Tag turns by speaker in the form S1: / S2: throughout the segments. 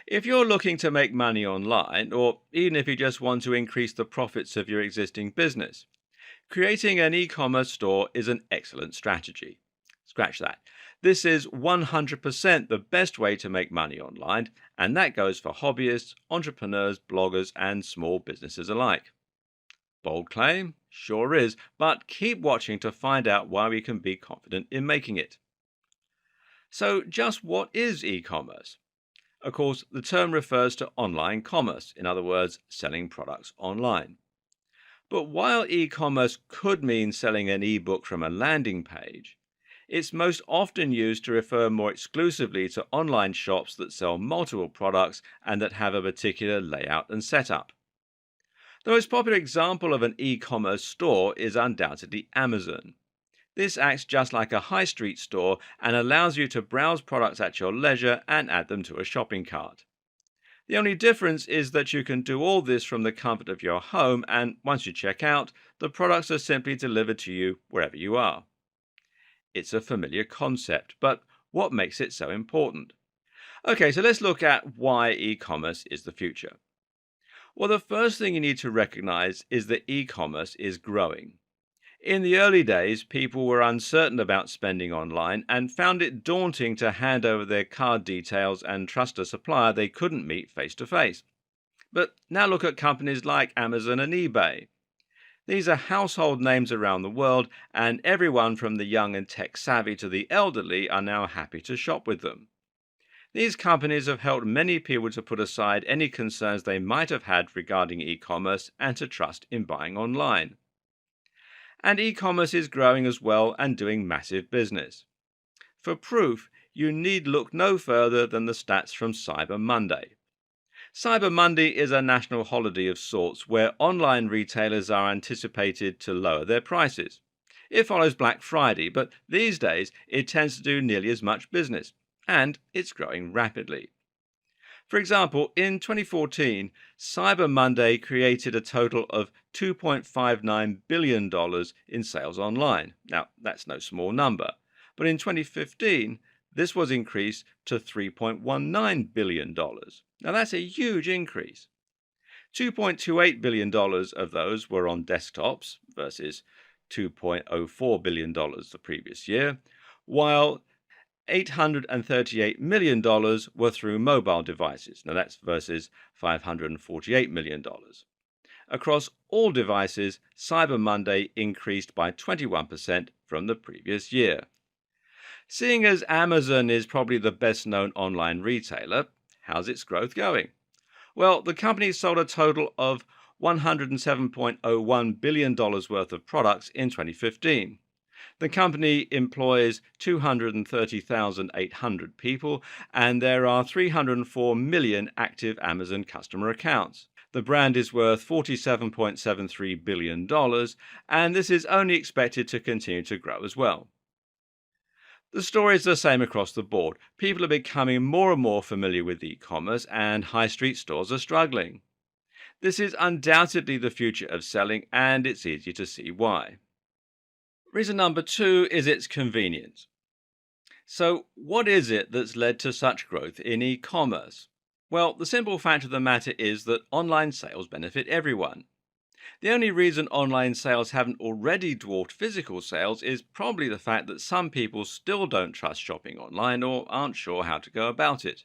S1: If you're looking to make money online, or even if you just want to increase the profits of your existing business, creating an e commerce store is an excellent strategy. Scratch that. This is 100% the best way to make money online, and that goes for hobbyists, entrepreneurs, bloggers, and small businesses alike. Bold claim? Sure is, but keep watching to find out why we can be confident in making it. So, just what is e commerce? Of course, the term refers to online commerce, in other words, selling products online. But while e commerce could mean selling an ebook from a landing page, it's most often used to refer more exclusively to online shops that sell multiple products and that have a particular layout and setup. The most popular example of an e commerce store is undoubtedly Amazon. This acts just like a high street store and allows you to browse products at your leisure and add them to a shopping cart. The only difference is that you can do all this from the comfort of your home, and once you check out, the products are simply delivered to you wherever you are. It's a familiar concept, but what makes it so important? Okay, so let's look at why e commerce is the future. Well, the first thing you need to recognize is that e commerce is growing. In the early days, people were uncertain about spending online and found it daunting to hand over their card details and trust a supplier they couldn't meet face to face. But now look at companies like Amazon and eBay. These are household names around the world, and everyone from the young and tech savvy to the elderly are now happy to shop with them. These companies have helped many people to put aside any concerns they might have had regarding e commerce and to trust in buying online. And e commerce is growing as well and doing massive business. For proof, you need look no further than the stats from Cyber Monday. Cyber Monday is a national holiday of sorts where online retailers are anticipated to lower their prices. It follows Black Friday, but these days it tends to do nearly as much business, and it's growing rapidly. For example, in 2014, Cyber Monday created a total of $2.59 billion in sales online. Now, that's no small number, but in 2015, this was increased to $3.19 billion. Now, that's a huge increase. $2.28 billion of those were on desktops versus $2.04 billion the previous year, while $838 million were through mobile devices. Now that's versus $548 million. Across all devices, Cyber Monday increased by 21% from the previous year. Seeing as Amazon is probably the best known online retailer, how's its growth going? Well, the company sold a total of $107.01 billion worth of products in 2015. The company employs 230,800 people, and there are 304 million active Amazon customer accounts. The brand is worth $47.73 billion, and this is only expected to continue to grow as well. The story is the same across the board. People are becoming more and more familiar with e commerce, and high street stores are struggling. This is undoubtedly the future of selling, and it's easy to see why. Reason number two is its convenience. So, what is it that's led to such growth in e commerce? Well, the simple fact of the matter is that online sales benefit everyone. The only reason online sales haven't already dwarfed physical sales is probably the fact that some people still don't trust shopping online or aren't sure how to go about it.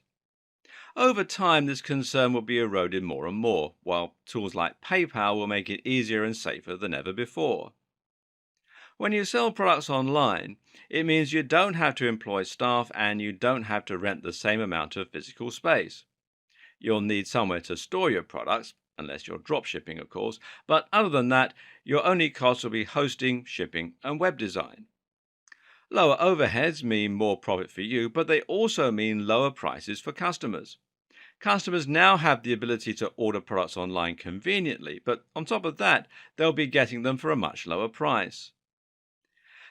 S1: Over time, this concern will be eroded more and more, while tools like PayPal will make it easier and safer than ever before. When you sell products online, it means you don't have to employ staff and you don't have to rent the same amount of physical space. You'll need somewhere to store your products, unless you're drop shipping, of course, but other than that, your only cost will be hosting, shipping, and web design. Lower overheads mean more profit for you, but they also mean lower prices for customers. Customers now have the ability to order products online conveniently, but on top of that, they'll be getting them for a much lower price.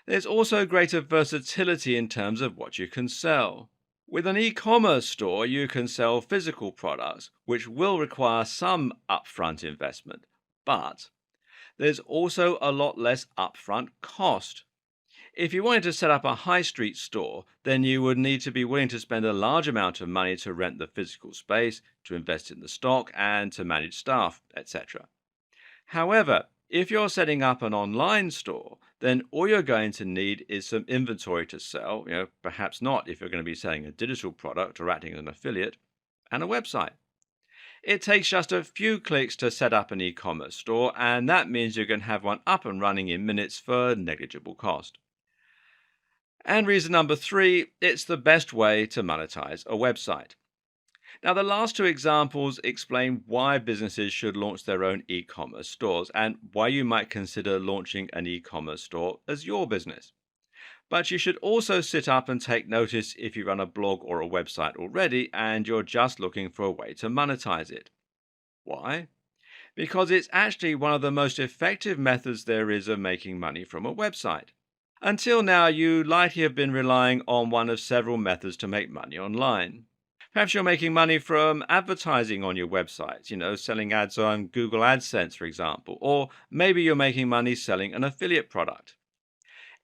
S1: There's also greater versatility in terms of what you can sell. With an e commerce store, you can sell physical products, which will require some upfront investment, but there's also a lot less upfront cost. If you wanted to set up a high street store, then you would need to be willing to spend a large amount of money to rent the physical space, to invest in the stock, and to manage staff, etc. However, if you're setting up an online store, then all you're going to need is some inventory to sell, perhaps not if you're going to be selling a digital product or acting as an affiliate, and a website. It takes just a few clicks to set up an e-commerce store, and that means you can have one up and running in minutes for negligible cost. And reason number three, it's the best way to monetize a website. Now, the last two examples explain why businesses should launch their own e-commerce stores and why you might consider launching an e-commerce store as your business. But you should also sit up and take notice if you run a blog or a website already and you're just looking for a way to monetize it. Why? Because it's actually one of the most effective methods there is of making money from a website. Until now, you likely have been relying on one of several methods to make money online. Perhaps you're making money from advertising on your website, selling ads on Google AdSense, for example, or maybe you're making money selling an affiliate product.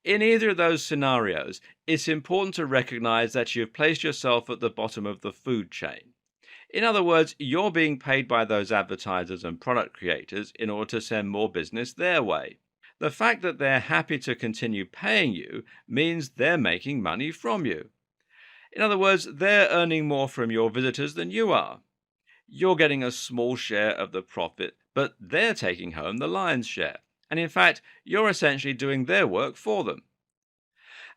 S1: In either of those scenarios, it's important to recognize that you've placed yourself at the bottom of the food chain. In other words, you're being paid by those advertisers and product creators in order to send more business their way. The fact that they're happy to continue paying you means they're making money from you. In other words, they're earning more from your visitors than you are. You're getting a small share of the profit, but they're taking home the lion's share. And in fact, you're essentially doing their work for them.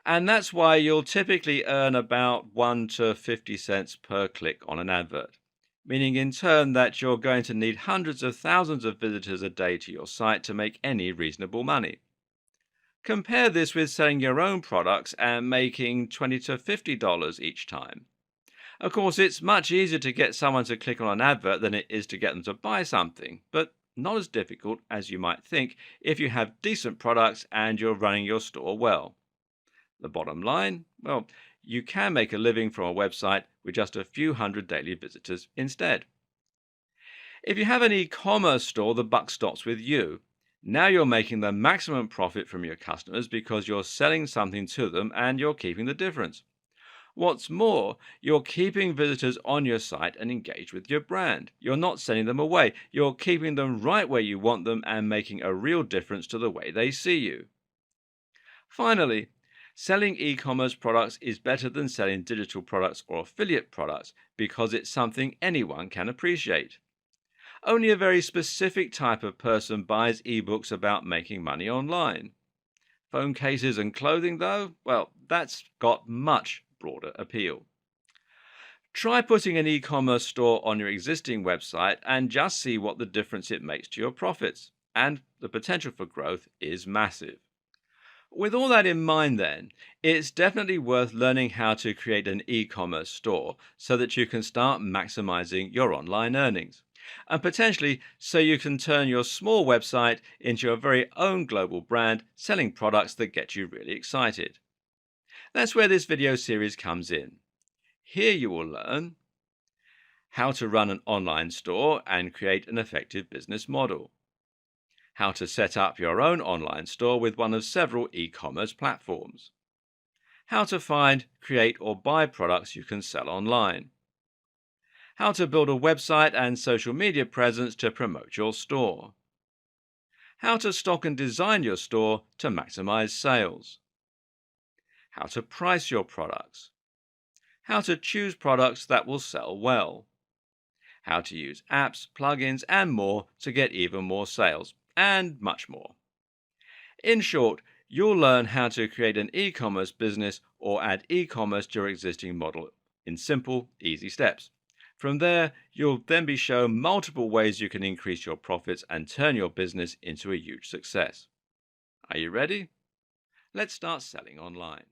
S1: And that's why you'll typically earn about 1 to 50 cents per click on an advert, meaning in turn that you're going to need hundreds of thousands of visitors a day to your site to make any reasonable money. Compare this with selling your own products and making $20 to $50 each time. Of course, it's much easier to get someone to click on an advert than it is to get them to buy something, but not as difficult as you might think if you have decent products and you're running your store well. The bottom line? Well, you can make a living from a website with just a few hundred daily visitors instead. If you have an e-commerce store, the buck stops with you. Now you're making the maximum profit from your customers because you're selling something to them and you're keeping the difference. What's more, you're keeping visitors on your site and engaged with your brand. You're not sending them away. You're keeping them right where you want them and making a real difference to the way they see you. Finally, selling e-commerce products is better than selling digital products or affiliate products because it's something anyone can appreciate. Only a very specific type of person buys ebooks about making money online. Phone cases and clothing, though, well, that's got much broader appeal. Try putting an e-commerce store on your existing website and just see what the difference it makes to your profits. And the potential for growth is massive. With all that in mind, then, it's definitely worth learning how to create an e-commerce store so that you can start maximizing your online earnings. And potentially so you can turn your small website into your very own global brand selling products that get you really excited. That's where this video series comes in. Here you will learn how to run an online store and create an effective business model, how to set up your own online store with one of several e-commerce platforms, how to find, create or buy products you can sell online, how to build a website and social media presence to promote your store, how to stock and design your store to maximize sales, how to price your products, how to choose products that will sell well, how to use apps, plugins, and more to get even more sales, and much more. In short, you'll learn how to create an e-commerce business or add e-commerce to your existing model in simple, easy steps. From there, you'll then be shown multiple ways you can increase your profits and turn your business into a huge success. Are you ready? Let's start selling online.